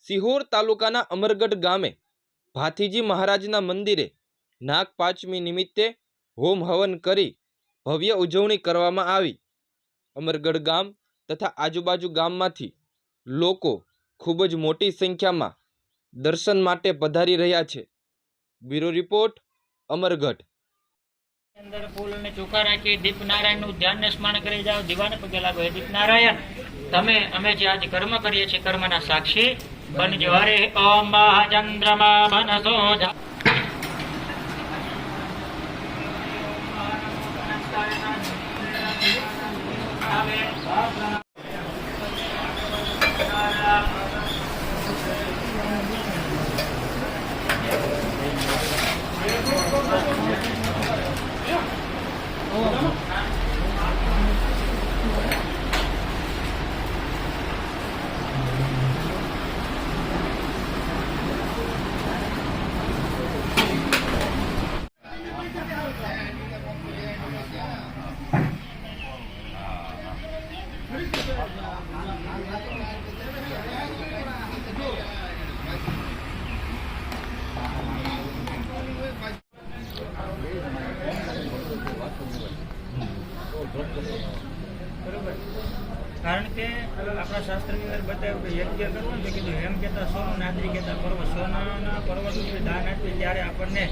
સિહોર તાલુકાના અમરગઢ ગામે ભાથીજી મહારાજના મંદિરે નાગ પાંચમી નિમિત્તે હોમ હવન કરી ભવ્ય ઉજવણી કરવામાં આવી। અમરગઢ ગામ તથા આજુબાજુ ગામમાંથી લોકો ખૂબ જ મોટી સંખ્યામાં દર્શન માટે પધારી રહ્યા છે। Bureau report Amargadh. अंदर फूल ने चोखा राखी दीप नारायण नु ध्यान ने स्मरण करी जाओ। दीवाने पगे लागो। हे दीप नारायण तमे अमे जे आज कर्म करीए छे कर्मना साक्षी बनजो। हरे ओम महाचंद्रमा मनसो कारण के अपना शास्त्र ની અંદર બતાવ્યું કે યજ્ઞ કરવું તો કીધું એમ કહેતા સોનું નાદરી કહેતા પર્વ સોનાના પર્વતનું દાન આપ્યું ત્યારે આપણને